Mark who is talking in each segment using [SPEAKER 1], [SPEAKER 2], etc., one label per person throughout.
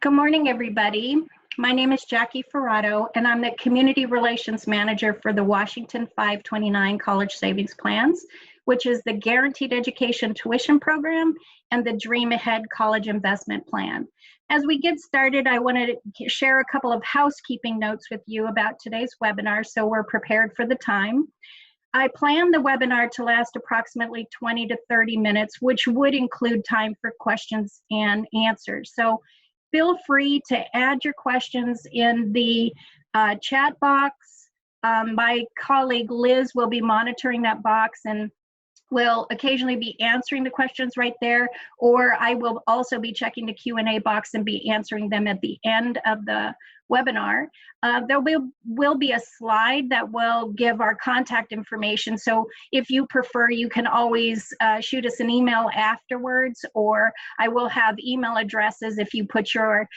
[SPEAKER 1] Good morning, everybody. My name is Jackie Ferrado, and I'm the Community Relations Manager for the WA529 College Savings Plans, which is the Guaranteed Education Tuition Program and the DreamAhead College Investment Plan. As we get started, I wanted to share a couple of housekeeping notes with you about today's webinar so we're prepared for the time. I planned the webinar to last approximately 20 to 30 minutes, which would include time for questions and answers. So feel free to add your questions in the chat box. My colleague Liz will be monitoring that box and will occasionally be answering the questions right there, or I will also be checking the Q&A box and be answering them at the end of the webinar. There will be a slide that will give our contact information, so if you prefer, you can always shoot us an email afterwards, or I will have email addresses if you put your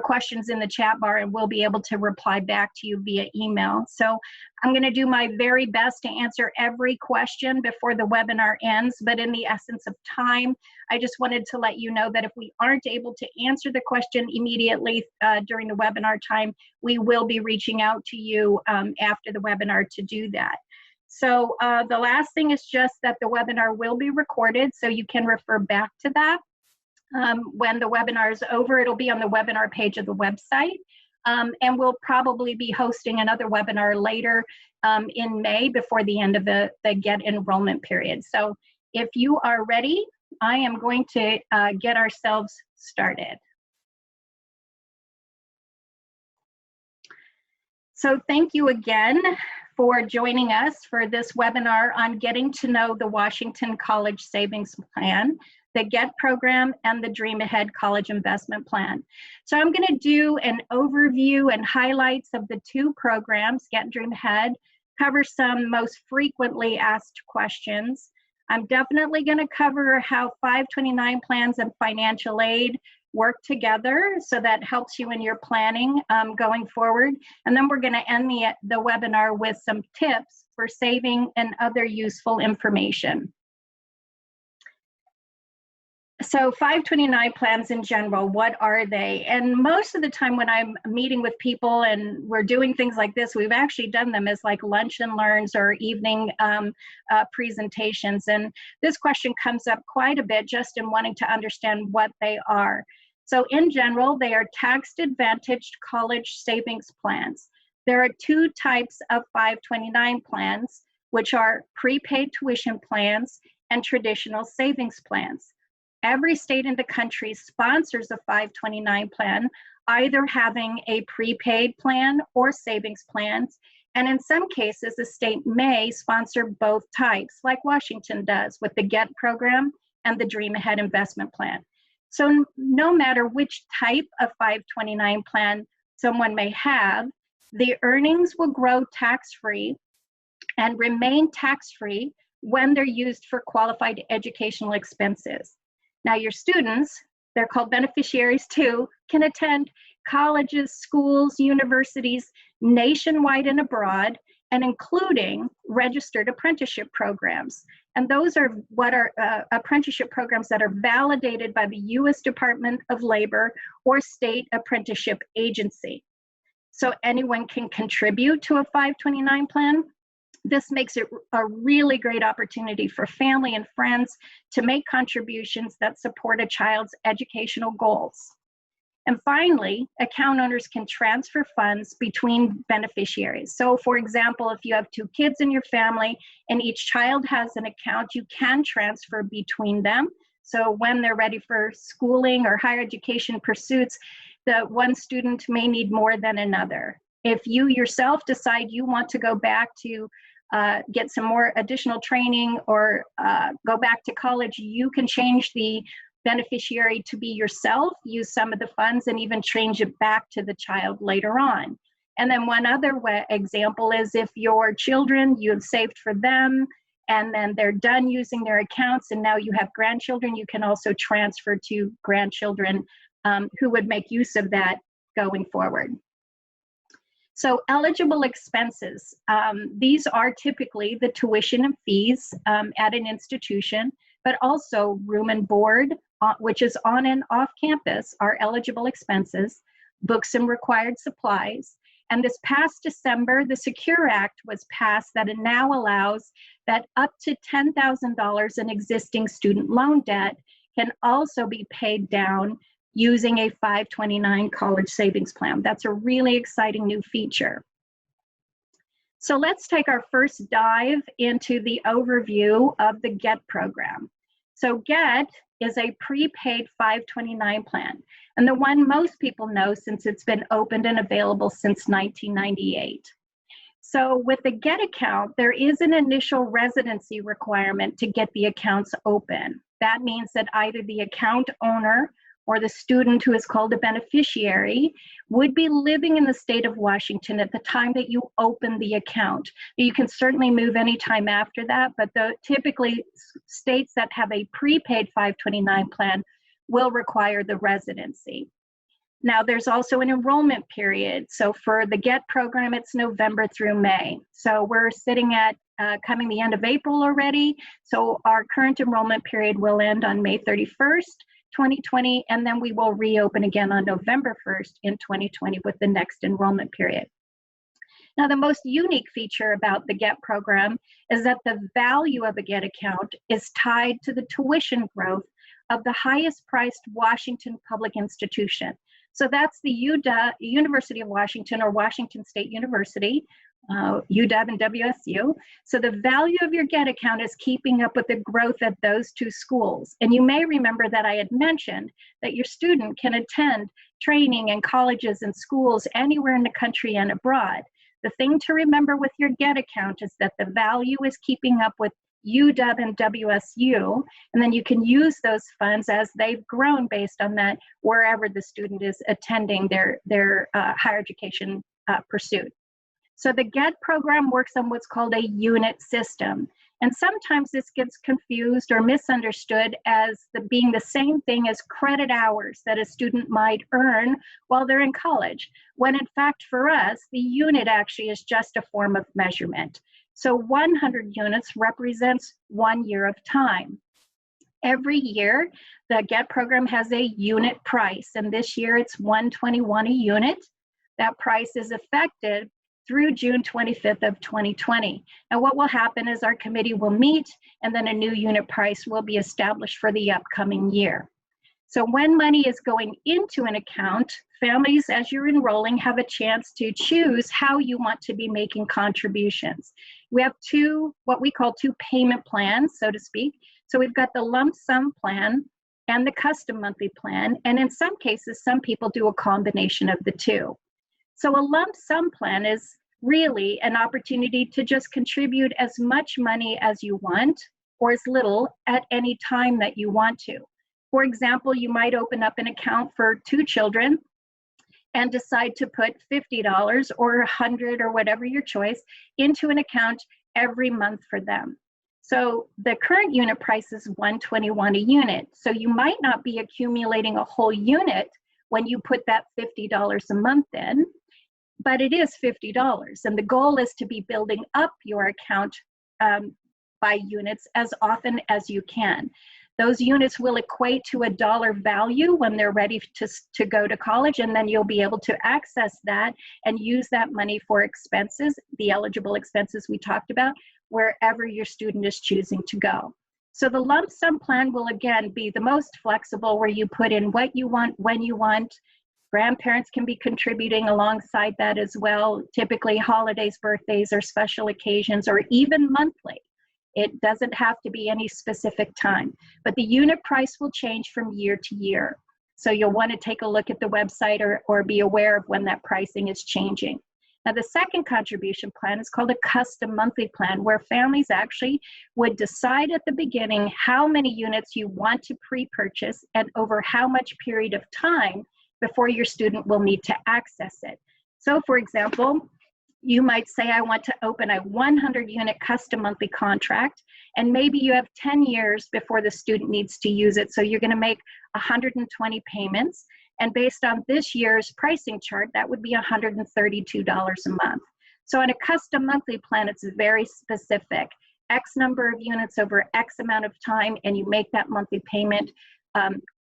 [SPEAKER 1] questions in the chat bar, and we'll be able to reply back to you via email. So I'm going to do my very best to answer every question before the webinar ends, but in the essence of time, I just wanted to let you know that if we aren't able to answer the question immediately during the webinar time, we will be reaching out to you after the webinar to do that. So the last thing is just that the webinar will be recorded, so you can refer back to that. When the webinar is over, it'll be on the webinar page of the website. And we'll probably be hosting another webinar later in May before the end of the GET enrollment period. So if you are ready, I am going to get ourselves started. So thank you again for joining us for this webinar on getting to know the Washington College Savings Plan, the GET program, and the DreamAhead College Investment Plan. So I'm going to do an overview and highlights of the two programs, GET and DreamAhead, cover some most frequently asked questions. I'm definitely going to cover how 529 plans and financial aid work together, so that helps you in your planning going forward. And then we're going to end the webinar with some tips for saving and other useful information. So 529 plans in general, what are they? And most of the time when I'm meeting with people and we're doing things like this, we've actually done them as like lunch and learns or evening presentations. And this question comes up quite a bit just in wanting to understand what they are. So in general, they are tax-advantaged college savings plans. There are two types of 529 plans, which are prepaid tuition plans and traditional savings plans. Every state in the country sponsors a 529 plan, either having a prepaid plan or savings plans. And in some cases, the state may sponsor both types, like Washington does with the GET program and the DreamAhead investment plan. So no matter which type of 529 plan someone may have, the earnings will grow tax-free and remain tax-free when they're used for qualified educational expenses. Now your students, they're called beneficiaries too, can attend colleges, schools, universities nationwide and abroad, and including registered apprenticeship programs. And those are what are apprenticeship programs that are validated by the U.S. Department of Labor or state apprenticeship agency. So anyone can contribute to a 529 plan. This makes it a really great opportunity for family and friends to make contributions that support a child's educational goals. And finally, account owners can transfer funds between beneficiaries. So for example, if you have two kids in your family and each child has an account, you can transfer between them. So when they're ready for schooling or higher education pursuits, the one student may need more than another. If you yourself decide you want to go back to get some more additional training or go back to college, you can change the beneficiary to be yourself, use some of the funds, and even change it back to the child later on. And then one other example is if your children, you have saved for them, and then they're done using their accounts, and now you have grandchildren, you can also transfer to grandchildren who would make use of that going forward. So eligible expenses, these are typically the tuition and fees at an institution, but also room and board, which is on and off campus, are eligible expenses, books and required supplies. And this past December, the Secure Act was passed that it now allows that up to $10,000 in existing student loan debt can also be paid down using a 529 college savings plan. That's a really exciting new feature. So let's take our first dive into the overview of the GET program. So GET is a prepaid 529 plan, and the one most people know since it's been opened and available since 1998. So with the GET account, there is an initial residency requirement to get the accounts open. That means that either the account owner or the student, who is called a beneficiary, would be living in the state of Washington at the time that you open the account. You can certainly move anytime after that, but typically states that have a prepaid 529 plan will require the residency. Now, there's also an enrollment period. So for the GET program, it's November through May. So we're sitting at coming the end of April already. So our current enrollment period will end on May 31st. 2020, and then we will reopen again on November 1st in 2020 with the next enrollment period. Now, the most unique feature about the GET program is that the value of a GET account is tied to the tuition growth of the highest priced Washington public institution. So that's the University of Washington, or Washington State University, UW and WSU. So the value of your GET account is keeping up with the growth at those two schools. And you may remember that I had mentioned that your student can attend training in colleges and schools anywhere in the country and abroad. The thing to remember with your GET account is that the value is keeping up with UW and WSU, and then you can use those funds as they've grown based on that wherever the student is attending their higher education pursuit. So the GET program works on what's called a unit system. And sometimes this gets confused or misunderstood as being the same thing as credit hours that a student might earn while they're in college, when in fact for us, the unit actually is just a form of measurement. So 100 units represents 1 year of time. Every year, the GET program has a unit price, and this year it's $121 a unit. That price is effective through June 25th of 2020. And what will happen is our committee will meet, and then a new unit price will be established for the upcoming year. So when money is going into an account, families, as you're enrolling, have a chance to choose how you want to be making contributions. We have what we call two payment plans, so to speak. So we've got the lump sum plan and the custom monthly plan. And in some cases, some people do a combination of the two. So a lump sum plan is really an opportunity to just contribute as much money as you want, or as little, at any time that you want to. For example, you might open up an account for 2 children and decide to put $50 or $100 or whatever your choice into an account every month for them. So the current unit price is $121 a unit. So you might not be accumulating a whole unit when you put that $50 a month in, but it is $50. And the goal is to be building up your account by units as often as you can. Those units will equate to a dollar value when they're ready to go to college, and then you'll be able to access that and use that money for expenses, the eligible expenses we talked about, wherever your student is choosing to go. So the lump sum plan will again be the most flexible, where you put in what you want, when you want. Grandparents can be contributing alongside that as well, typically holidays, birthdays, or special occasions, or even monthly. It doesn't have to be any specific time, but the unit price will change from year to year. So you'll want to take a look at the website or be aware of when that pricing is changing. Now, the second contribution plan is called a custom monthly plan, where families actually would decide at the beginning how many units you want to pre-purchase and over how much period of time before your student will need to access it. So for example, you might say, I want to open a 100-unit custom monthly contract, and maybe you have 10 years before the student needs to use it. So you're going to make 120 payments. And based on this year's pricing chart, that would be $132 a month. So on a custom monthly plan, it's very specific. X number of units over X amount of time, and you make that monthly payment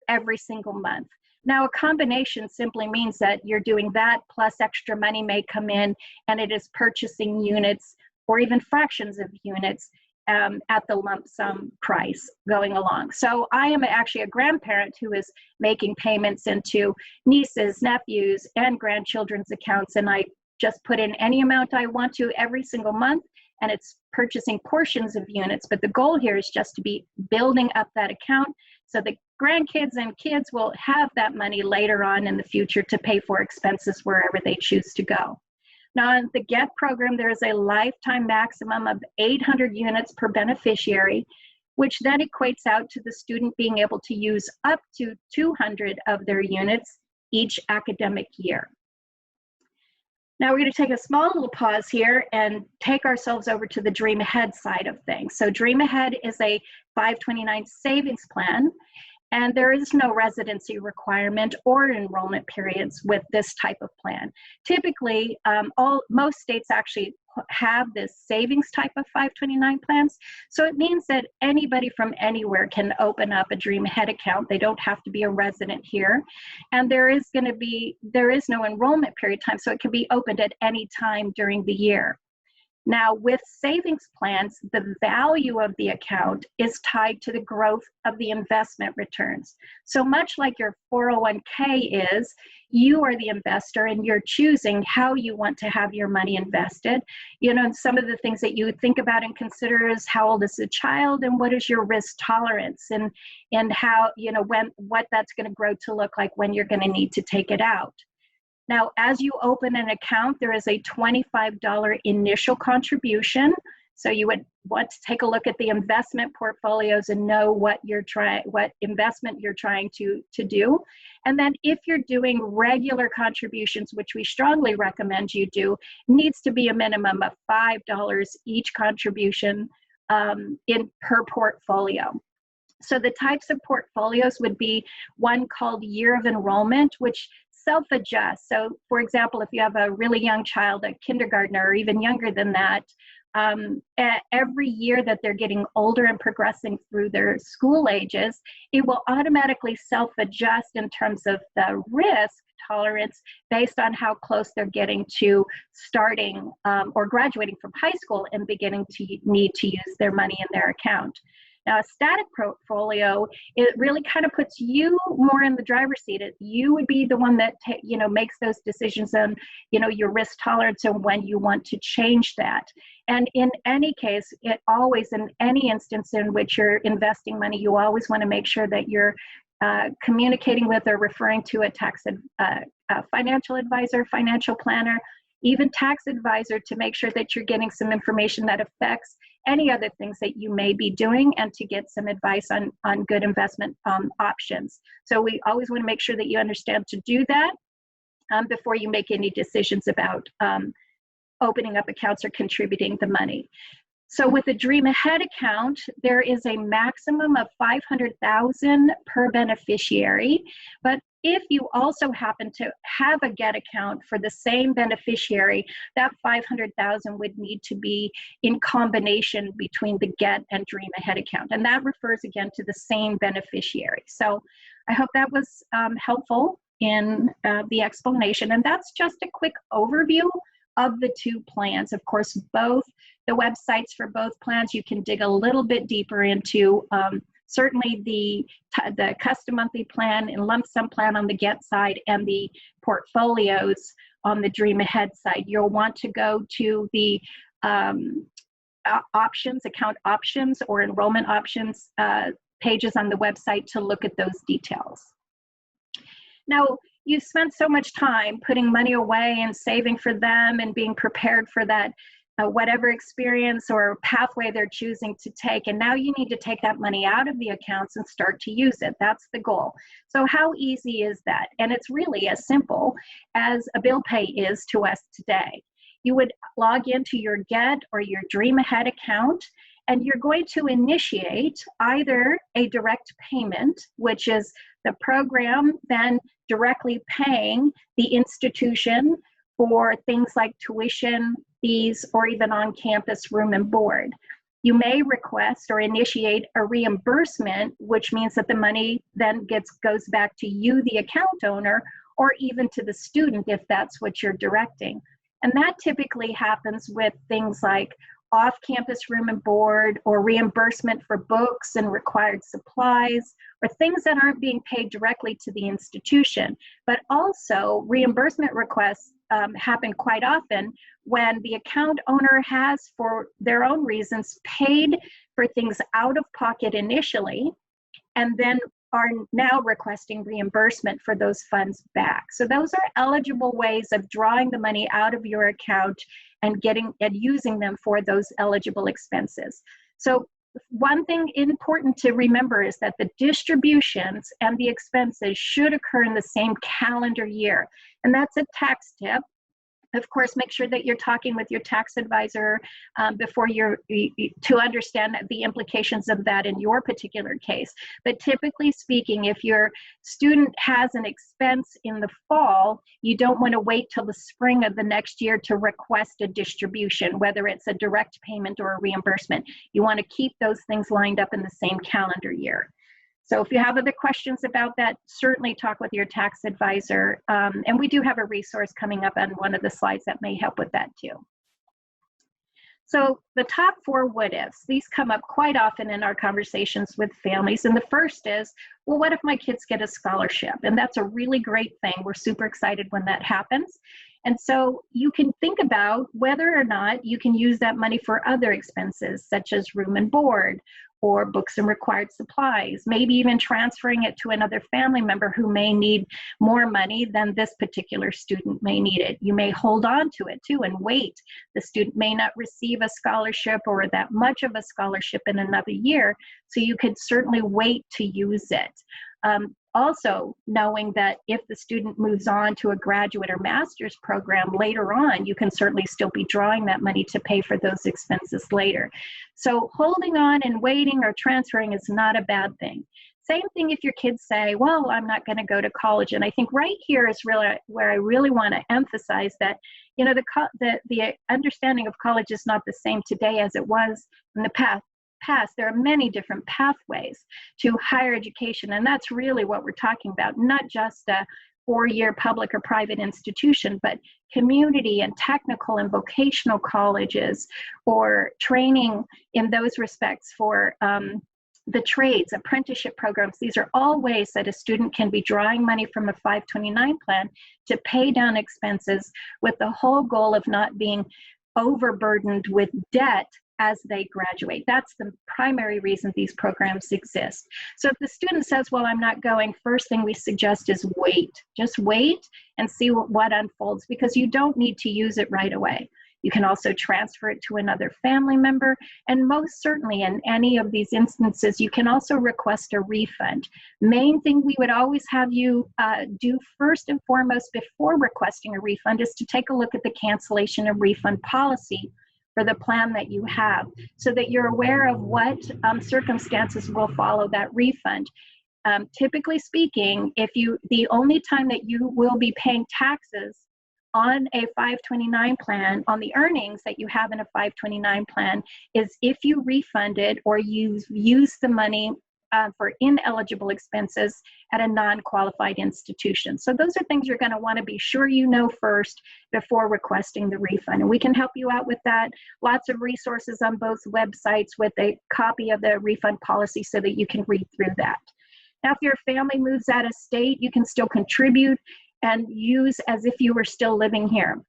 [SPEAKER 1] every single month. Now, a combination simply means that you're doing that plus extra money may come in, and it is purchasing units or even fractions of units at the lump sum price going along. So I am actually a grandparent who is making payments into nieces, nephews, and grandchildren's accounts, and I just put in any amount I want to every single month, and it's purchasing portions of units. But the goal here is just to be building up that account so the grandkids and kids will have that money later on in the future to pay for expenses wherever they choose to go. Now, in the GET program, there is a lifetime maximum of 800 units per beneficiary, which then equates out to the student being able to use up to 200 of their units each academic year. Now we're going to take a small little pause here and take ourselves over to the DreamAhead side of things. So DreamAhead is a 529 savings plan, and there is no residency requirement or enrollment periods with this type of plan. Typically, most states actually have this savings type of 529 plans. So it means that anybody from anywhere can open up a DreamAhead account. They don't have to be a resident here. And there is no enrollment period time, so it can be opened at any time during the year. Now, with savings plans, the value of the account is tied to the growth of the investment returns. So much like your 401k is, you are the investor and you're choosing how you want to have your money invested. You know, some of the things that you would think about and consider is how old is the child and what is your risk tolerance, and how, you know, what that's going to grow to look like when you're going to need to take it out. Now, as you open an account, there is a $25 initial contribution. So you would want to take a look at the investment portfolios and know what investment you're trying to do. And then if you're doing regular contributions, which we strongly recommend you do, needs to be a minimum of $5 each contribution per portfolio. So the types of portfolios would be one called year of enrollment, which self-adjust. So for example, if you have a really young child, a kindergartner or even younger than that, every year that they're getting older and progressing through their school ages, it will automatically self-adjust in terms of the risk tolerance based on how close they're getting to starting or graduating from high school and beginning to need to use their money in their account. Now, a static portfolio, it really kind of puts you more in the driver's seat. You would be the one that makes those decisions on your risk tolerance and when you want to change that. And in any case, in any instance in which you're investing money, you always want to make sure that you're communicating with or referring to a financial advisor, financial planner, even tax advisor, to make sure that you're getting some information that affects any other things that you may be doing, and to get some advice on good investment options. So we always want to make sure that you understand to do that before you make any decisions about opening up accounts or contributing the money. So with a DreamAhead account, there is a maximum of $500,000 per beneficiary, but if you also happen to have a GET account for the same beneficiary, that $500,000 would need to be in combination between the GET and DreamAhead account, and that refers again to the same beneficiary. So I hope that was helpful in the explanation, and that's just a quick overview of the two plans. Of course, both the websites for both plans, you can dig a little bit deeper into. Certainly the custom monthly plan and lump sum plan on the GET side, and the portfolios on the DreamAhead side. You'll want to go to the account options or enrollment options pages on the website to look at those details. Now, you spent so much time putting money away and saving for them and being prepared for that whatever experience or pathway they're choosing to take, and now you need to take that money out of the accounts and start to use it. That's the goal. So how easy is that? And it's really as simple as a bill pay is to us today. You would log into your GET or your DreamAhead account, and you're going to initiate either a direct payment, which is the program then directly paying the institution for things like tuition, fees, or even on-campus room and board. You may request or initiate a reimbursement, which means that the money then goes back to you, the account owner, or even to the student if that's what you're directing. And that typically happens with things like off-campus room and board, or reimbursement for books and required supplies, or things that aren't being paid directly to the institution. But also reimbursement requests happen quite often when the account owner has, for their own reasons, paid for things out of pocket initially, and then are now requesting reimbursement for those funds back. So those are eligible ways of drawing the money out of your account and using them for those eligible expenses. So one thing important to remember is that the distributions and the expenses should occur in the same calendar year. And that's a tax tip. Of course, make sure that you're talking with your tax advisor before to understand the implications of that in your particular case. But typically speaking, if your student has an expense in the fall, you don't want to wait till the spring of the next year to request a distribution, whether it's a direct payment or a reimbursement. You want to keep those things lined up in the same calendar year. So if you have other questions about that, certainly talk with your tax advisor. And we do have a resource coming up on one of the slides that may help with that too. So the top 4 what ifs, these come up quite often in our conversations with families. And the first is, well, what if my kids get a scholarship? And that's a really great thing. We're super excited when that happens. And so you can think about whether or not you can use that money for other expenses, such as room and board, or books and required supplies, maybe even transferring it to another family member who may need more money than this particular student may need it. You may hold on to it too and wait. The student may not receive a scholarship or that much of a scholarship in another year, so you could certainly wait to use it. Also, knowing that if the student moves on to a graduate or master's program later on, you can certainly still be drawing that money to pay for those expenses later. So holding on and waiting or transferring is not a bad thing. Same thing if your kids say, well, I'm not going to go to college. And I think right here is really where I really want to emphasize that, you know, the understanding of college is not the same today as it was in the past. There are many different pathways to higher education, and that's really what we're talking about, not just a 4-year public or private institution, but community and technical and vocational colleges, or training in those respects for the trades, apprenticeship programs. These are all ways that a student can be drawing money from a 529 plan to pay down expenses, with the whole goal of not being overburdened with debt as they graduate. That's the primary reason these programs exist. So if the student says, well, I'm not going, first thing we suggest is wait. Just wait and see what unfolds, because you don't need to use it right away. You can also transfer it to another family member, and most certainly in any of these instances, you can also request a refund. Main thing we would always have you do first and foremost before requesting a refund is to take a look at the cancellation and refund policy for the plan that you have, so that you're aware of what circumstances will follow that refund. Typically speaking, the only time that you will be paying taxes on a 529 plan, on the earnings that you have in a 529 plan, is if you refunded or you use the money for ineligible expenses at a non-qualified institution. So those are things you're going to want to be sure you know first before requesting the refund. And we can help you out with that. Lots of resources on both websites with a copy of the refund policy so that you can read through that. Now, if your family moves out of state, you can still contribute and use as if you were still living here.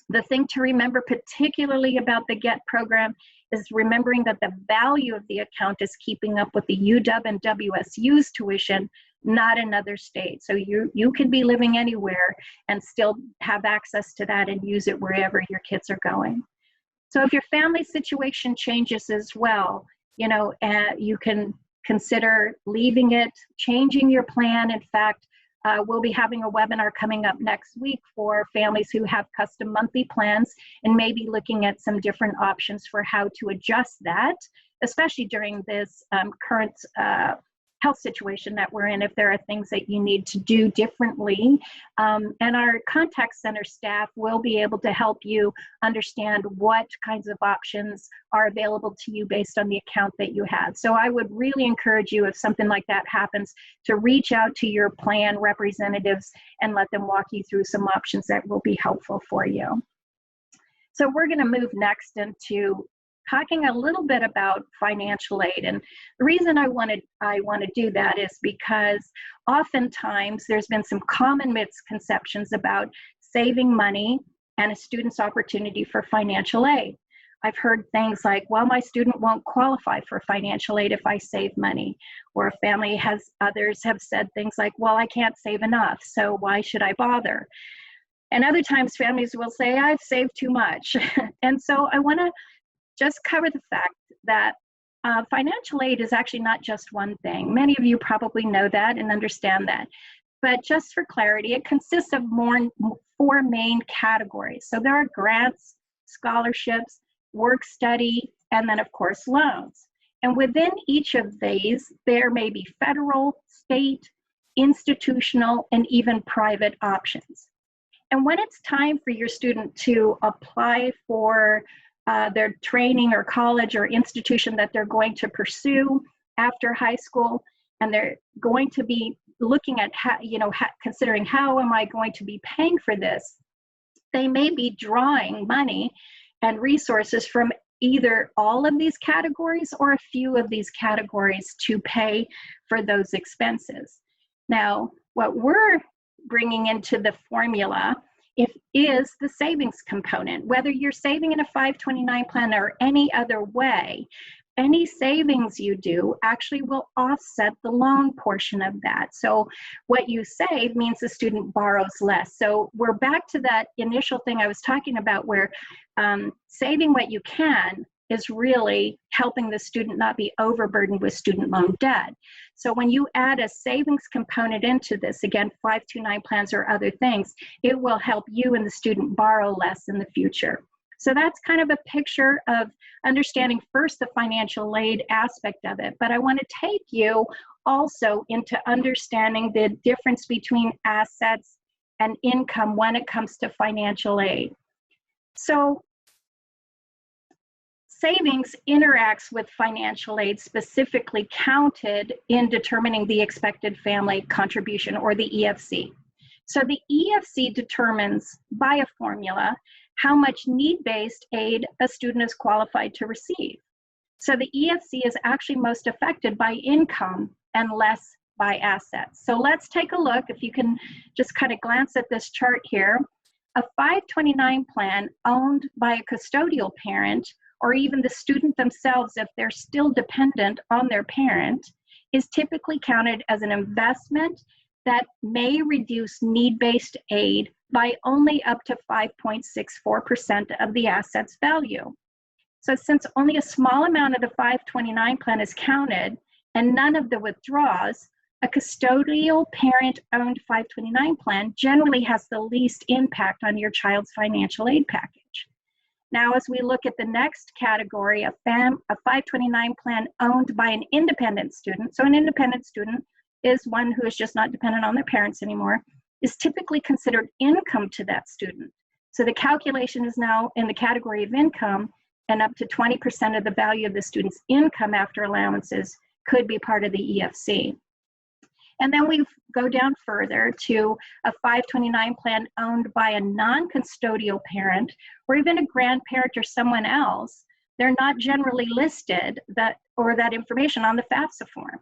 [SPEAKER 1] The thing to remember, particularly about the GET program, is remembering that the value of the account is keeping up with the UW and WSU's tuition, not another state. So you can be living anywhere and still have access to that and use it wherever your kids are going. So if your family situation changes as well, you know, you can consider leaving it, changing your plan. In fact, we'll be having a webinar coming up next week for families who have custom monthly plans, and maybe looking at some different options for how to adjust that, especially during this current health situation that we're in, if there are things that you need to do differently. And our contact center staff will be able to help you understand what kinds of options are available to you based on the account that you have. So I would really encourage you, if something like that happens, to reach out to your plan representatives and let them walk you through some options that will be helpful for you. So we're going to move next into talking a little bit about financial aid. And the reason I want to do that is because oftentimes there's been some common misconceptions about saving money and a student's opportunity for financial aid. I've heard things like, well, my student won't qualify for financial aid if I save money. Or others have said things like, well, I can't save enough, so why should I bother? And other times families will say, I've saved too much. And so I want to just cover the fact that financial aid is actually not just one thing. Many of you probably know that and understand that. But just for clarity, it consists of four main categories. So there are grants, scholarships, work study, and then of course loans. And within each of these, there may be federal, state, institutional, and even private options. And when it's time for your student to apply for their training or college or institution that they're going to pursue after high school, and they're going to be looking at considering how am I going to be paying for this, they may be drawing money and resources from either all of these categories or a few of these categories to pay for those expenses. Now, what we're bringing into the formula is the savings component. Whether you're saving in a 529 plan or any other way, any savings you do actually will offset the loan portion of that. So what you save means the student borrows less. So we're back to that initial thing I was talking about, where saving what you can is really helping the student not be overburdened with student loan debt. So when you add a savings component into this, again, 529 plans or other things, it will help you and the student borrow less in the future. So that's kind of a picture of understanding first the financial aid aspect of it, but I want to take you also into understanding the difference between assets and income when it comes to financial aid. So savings interacts with financial aid, specifically counted in determining the expected family contribution, or the EFC. So the EFC determines by a formula how much need-based aid a student is qualified to receive. So the EFC is actually most affected by income and less by assets. So let's take a look. If you can just kind of glance at this chart here, a 529 plan owned by a custodial parent, or even the student themselves if they're still dependent on their parent, is typically counted as an investment that may reduce need-based aid by only up to 5.64% of the asset's value. So since only a small amount of the 529 plan is counted and none of the withdrawals, a custodial parent-owned 529 plan generally has the least impact on your child's financial aid package. Now, as we look at the next category, a 529 plan owned by an independent student, so an independent student is one who is just not dependent on their parents anymore, is typically considered income to that student. So the calculation is now in the category of income, and up to 20% of the value of the student's income after allowances could be part of the EFC. And then we go down further to a 529 plan owned by a non-custodial parent, or even a grandparent or someone else. They're not generally listed that information on the FAFSA form.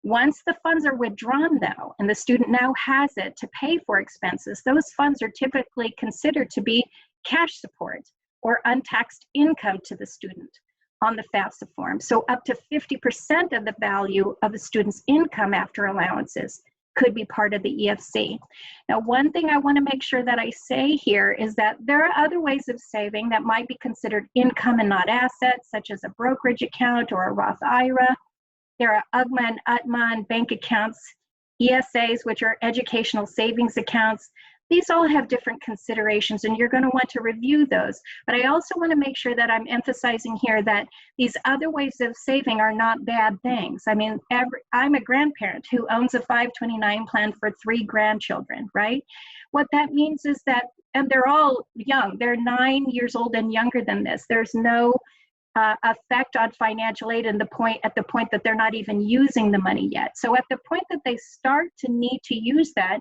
[SPEAKER 1] Once the funds are withdrawn, though, and the student now has it to pay for expenses, those funds are typically considered to be cash support or untaxed income to the student on the FAFSA form. So up to 50% of the value of the student's income after allowances could be part of the EFC. Now, one thing I want to make sure that I say here is that there are other ways of saving that might be considered income and not assets, such as a brokerage account or a Roth IRA. There are UGMA and UTMA bank accounts, ESAs, which are educational savings accounts. These all have different considerations, and you're going to want to review those. But I also want to make sure that I'm emphasizing here that these other ways of saving are not bad things. I mean, I'm a grandparent who owns a 529 plan for 3 grandchildren, right? What that means is that, and they're all young, they're 9 years old and younger than this. There's no effect on financial aid at the point that they're not even using the money yet. So at the point that they start to need to use that,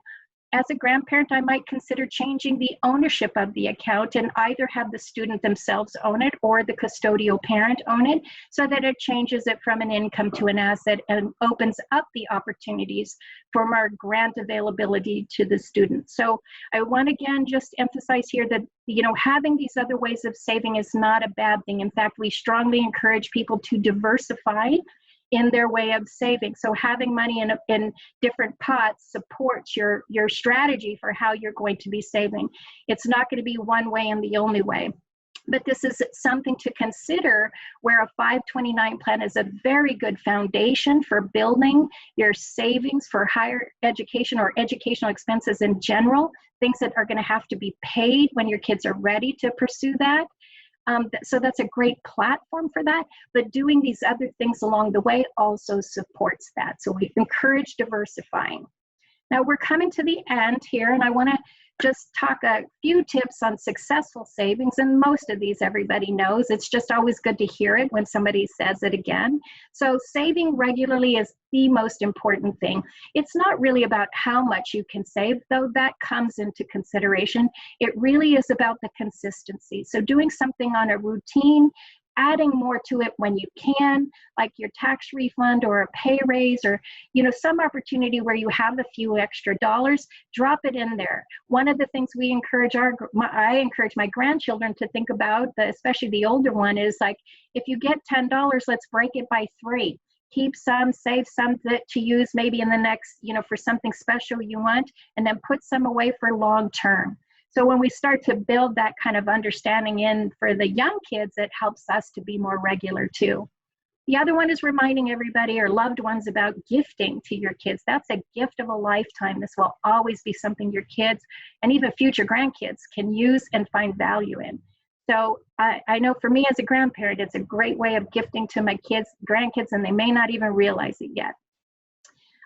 [SPEAKER 1] as a grandparent, I might consider changing the ownership of the account and either have the student themselves own it or the custodial parent own it, so that it changes it from an income to an asset and opens up the opportunities for more grant availability to the student. So I want to again just emphasize here that, you know, having these other ways of saving is not a bad thing. In fact, we strongly encourage people to diversify in their way of saving. So having money in different pots supports your strategy for how you're going to be saving. It's not going to be one way and the only way. But this is something to consider, where a 529 plan is a very good foundation for building your savings for higher education or educational expenses in general, things that are going to have to be paid when your kids are ready to pursue that. So that's a great platform for that, but doing these other things along the way also supports that. So we encourage diversifying. Now we're coming to the end here, and I want to just talk a few tips on successful savings, and most of these everybody knows. It's just always good to hear it when somebody says it again. So saving regularly is the most important thing. It's not really about how much you can save, though that comes into consideration. It really is about the consistency. So doing something on a routine, adding more to it when you can, like your tax refund or a pay raise, or, you know, some opportunity where you have a few extra dollars, drop it in there. One of the things we encourage I encourage my grandchildren to think about, especially the older one, is like, if you get $10, let's break it by 3. Keep some, save some to use maybe in the next, you know, for something special you want, and then put some away for long term. So when we start to build that kind of understanding in for the young kids, it helps us to be more regular too. The other one is reminding everybody or loved ones about gifting to your kids. That's a gift of a lifetime. This will always be something your kids and even future grandkids can use and find value in. So I know for me as a grandparent, it's a great way of gifting to my kids, grandkids, and they may not even realize it yet.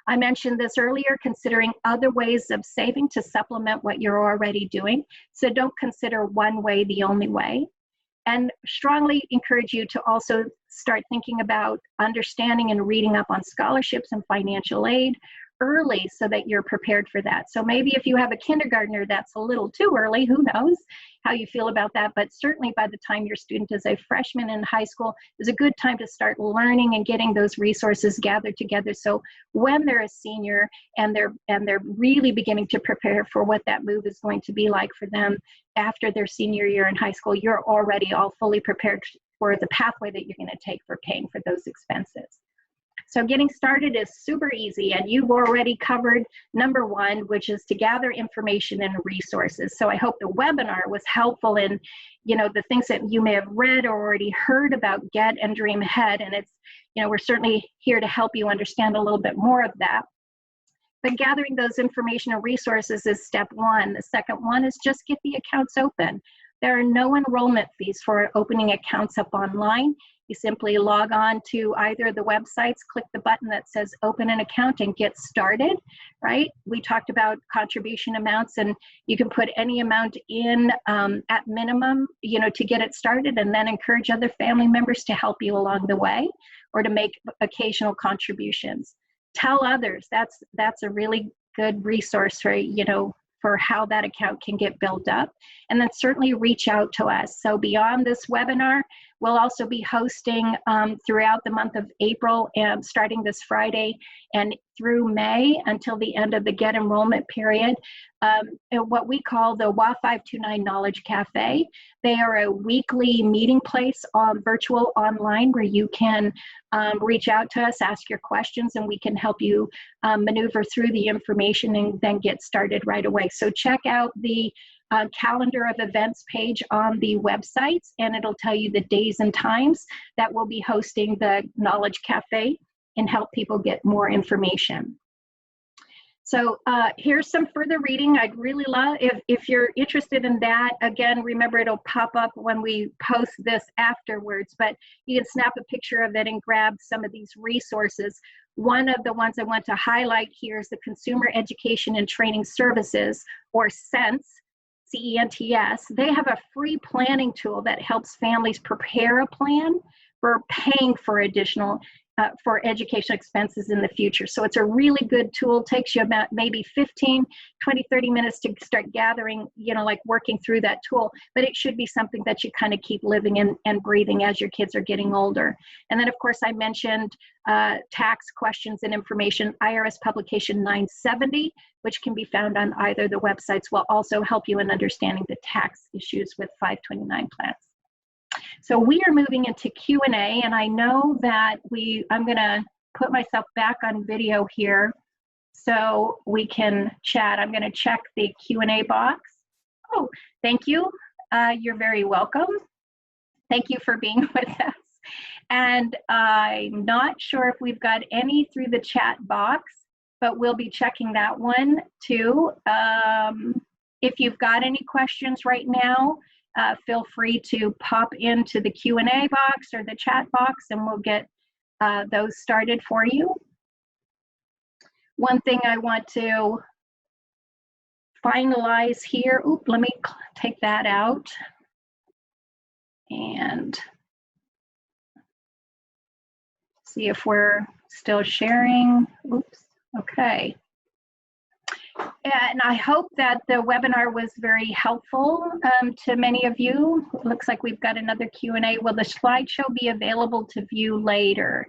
[SPEAKER 1] I mentioned this earlier, considering other ways of saving to supplement what you're already doing. So don't consider one way the only way. And strongly encourage you to also start thinking about understanding and reading up on scholarships and financial aid early so that you're prepared for that. So maybe if you have a kindergartner, that's a little too early, who knows how you feel about that, but certainly by the time your student is a freshman in high school is a good time to start learning and getting those resources gathered together. So when they're a senior and they're really beginning to prepare for what that move is going to be like for them after their senior year in high school, you're already all fully prepared for the pathway that you're going to take for paying for those expenses. So getting started is super easy, and you've already covered number 1, which is to gather information and resources. So I hope the webinar was helpful in, you know, the things that you may have read or already heard about GET and DreamAhead, and it's, you know, we're certainly here to help you understand a little bit more of that. But gathering those information and resources is step 1. The second one is just get the accounts open. There are no enrollment fees for opening accounts up online. You simply log on to either of the websites, click the button that says open an account and get started, right? We talked about contribution amounts, and you can put any amount in at minimum, you know, to get it started, and then encourage other family members to help you along the way or to make occasional contributions. Tell others. That's a really good resource for, you know, for how that account can get built up. And then certainly reach out to us. So beyond this webinar, we'll also be hosting throughout the month of April, and starting this Friday and through May until the end of the GET enrollment period, what we call the WA529 Knowledge Cafe. They are a weekly meeting place on virtual online where you can reach out to us, ask your questions, and we can help you maneuver through the information and then get started right away. So check out the calendar of events page on the websites, and it'll tell you the days and times that we'll be hosting the Knowledge Cafe and help people get more information. So here's some further reading I'd really love. If you're interested in that, again, remember it'll pop up when we post this afterwards, but you can snap a picture of it and grab some of these resources. One of the ones I want to highlight here is the Consumer Education and Training Services, or CENTS, C-E-N-T-S. They have a free planning tool that helps families prepare a plan for paying for additional for educational expenses in the future. So it's a really good tool. Takes you about maybe 15, 20, 30 minutes to start gathering, like working through that tool, but it should be something that you kind of keep living in and breathing as your kids are getting older. And then of course I mentioned tax questions and information, IRS publication 970, which can be found on either the websites, will also help you in understanding the tax issues with 529 plans. So we are moving into Q&A, and I know that I'm going to put myself back on video here so we can chat. I'm going to check the Q&A box. Oh, thank you. You're very welcome. Thank you for being with us. And I'm not sure if we've got any through the chat box, but we'll be checking that one too. If you've got any questions right now, feel free to pop into the Q&A box or the chat box, and we'll get those started for you. One thing I want to finalize here, let me take that out and see if we're still sharing. Oops, okay. And I hope that the webinar was very helpful to many of you. It looks like we've got another Q&A. Will the slideshow be available to view later?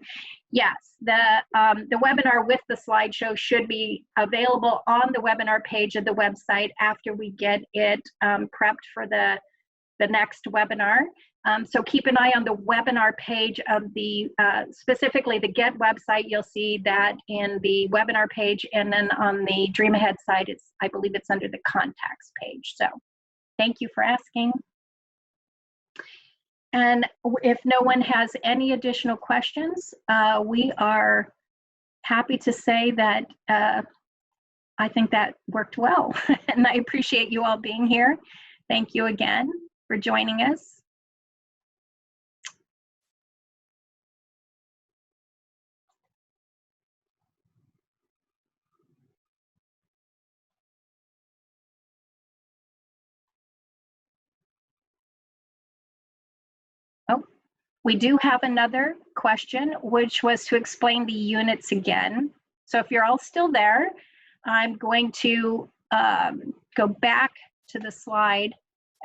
[SPEAKER 1] Yes, the webinar with the slideshow should be available on the webinar page of the website after we get it prepped for the next webinar. So keep an eye on the webinar page of the, specifically the GET website. You'll see that in the webinar page, and then on the DreamAhead side, I believe it's under the contacts page. So thank you for asking. And if no one has any additional questions, we are happy to say that I think that worked well. And I appreciate you all being here. Thank you again for joining us. Oh, we do have another question, which was to explain the units again. So if you're all still there, I'm going to go back to the slide,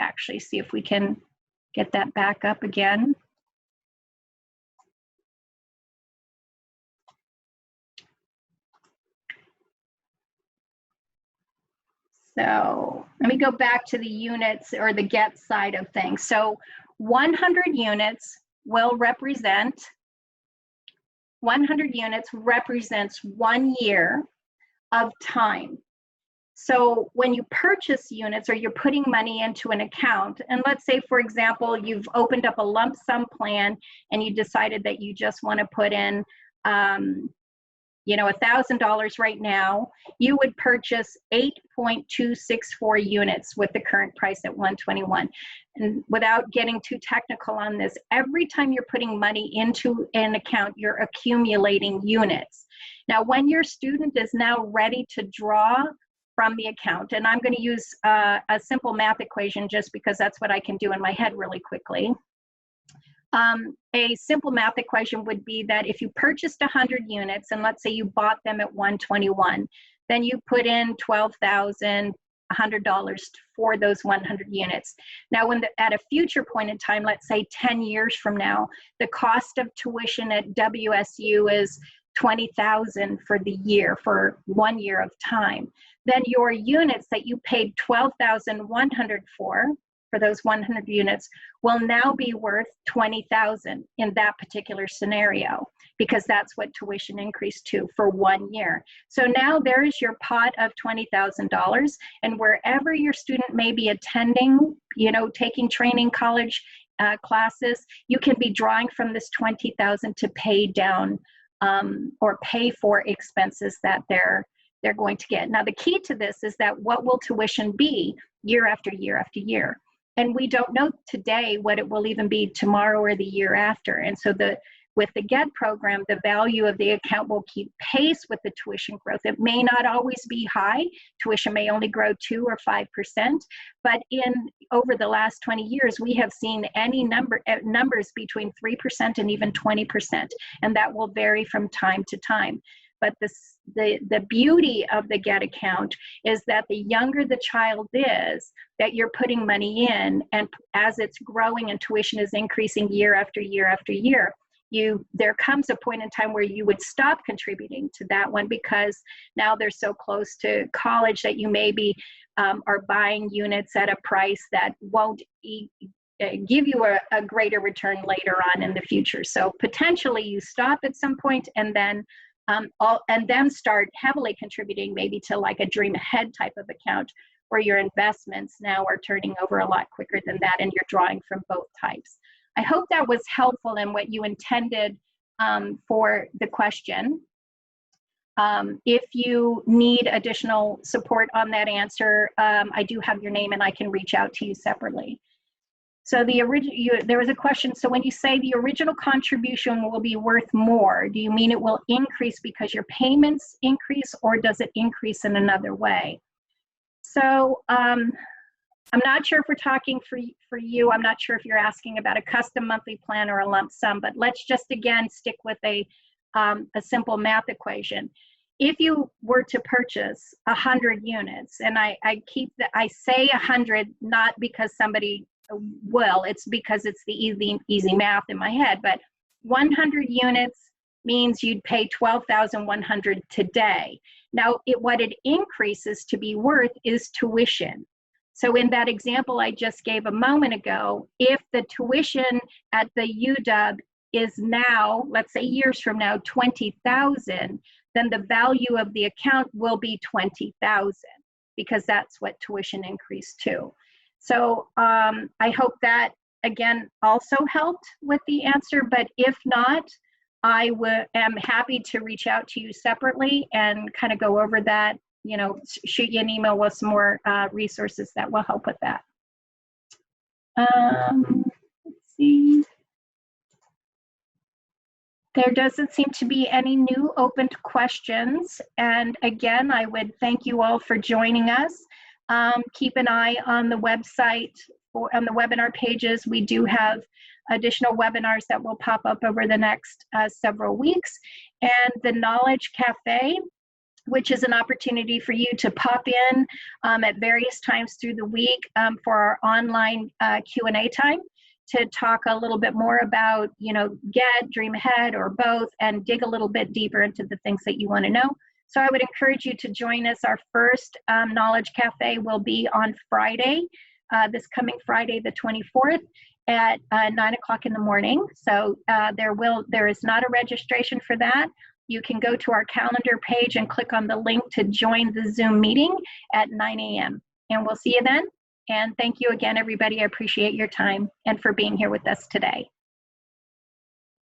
[SPEAKER 1] actually see if we can get that back up again. So let me go back to the units or the GET side of things. So 100 units represents 1 year of time. So when you purchase units or you're putting money into an account, and let's say, for example, you've opened up a lump sum plan and you decided that you just want to put in $1,000 right now, you would purchase 8.264 units with the current price at $121. And without getting too technical on this, every time you're putting money into an account, you're accumulating units. Now, when your student is now ready to draw from the account, and I'm going to use a simple math equation just because that's what I can do in my head really quickly. A simple math equation would be that if you purchased 100 units, and let's say you bought them at $121, then you put in $12,100 for those 100 units. Now, at a future point in time, let's say 10 years from now, the cost of tuition at WSU is $20,000 for the year, for 1 year of time. Then your units that you paid $12,100 for those 100 units will now be worth $20,000 in that particular scenario, because that's what tuition increased to for 1 year. So now there is your pot of $20,000, and wherever your student may be attending, taking training, college classes, you can be drawing from this $20,000 to pay down or pay for expenses that they're they're going to get. Now, the key to this is that what will tuition be year after year after year? And we don't know today what it will even be tomorrow or the year after. And so with the GET program, the value of the account will keep pace with the tuition growth. It may not always be high. Tuition may only grow 2 or 5%, but over the last 20 years, we have seen any numbers between 3% and even 20%, and that will vary from time to time. But the beauty of the GET account is that the younger the child is, that you're putting money in, and as it's growing and tuition is increasing year after year after year, there comes a point in time where you would stop contributing to that one, because now they're so close to college that you maybe are buying units at a price that won't give you a greater return later on in the future. So potentially you stop at some point and then start heavily contributing maybe to like a DreamAhead type of account, where your investments now are turning over a lot quicker than that, and you're drawing from both types. I hope that was helpful in what you intended for the question. If you need additional support on that answer, I do have your name and I can reach out to you separately. So there was a question. So when you say the original contribution will be worth more, do you mean it will increase because your payments increase, or does it increase in another way? So I'm not sure if we're talking for you. I'm not sure if you're asking about a custom monthly plan or a lump sum, but let's just again stick with a simple math equation. If you were to purchase 100 units, and I say 100 not because somebody will, it's because it's the easy math in my head, but 100 units means you'd pay $12,100 today. Now, what it increases to be worth is tuition. So in that example I just gave a moment ago, if the tuition at the UW is now, let's say years from now, $20,000, then the value of the account will be $20,000, because that's what tuition increased to. So I hope that, again, also helped with the answer, but if not, I am happy to reach out to you separately and kind of go over that, shoot you an email with some more resources that will help with that. Let's see. There doesn't seem to be any new opened questions. And again, I would thank you all for joining us. Keep an eye on the website, on the webinar pages. We do have additional webinars that will pop up over the next several weeks. And the Knowledge Cafe, which is an opportunity for you to pop in at various times through the week for our online Q&A time, to talk a little bit more about, GET, DreamAhead, or both, and dig a little bit deeper into the things that you want to know. So I would encourage you to join us. Our first Knowledge Cafe will be on Friday, this coming Friday, the 24th, at 9 o'clock in the morning. So there is not a registration for that. You can go to our calendar page and click on the link to join the Zoom meeting at 9 a.m. And we'll see you then. And thank you again, everybody. I appreciate your time and for being here with us today.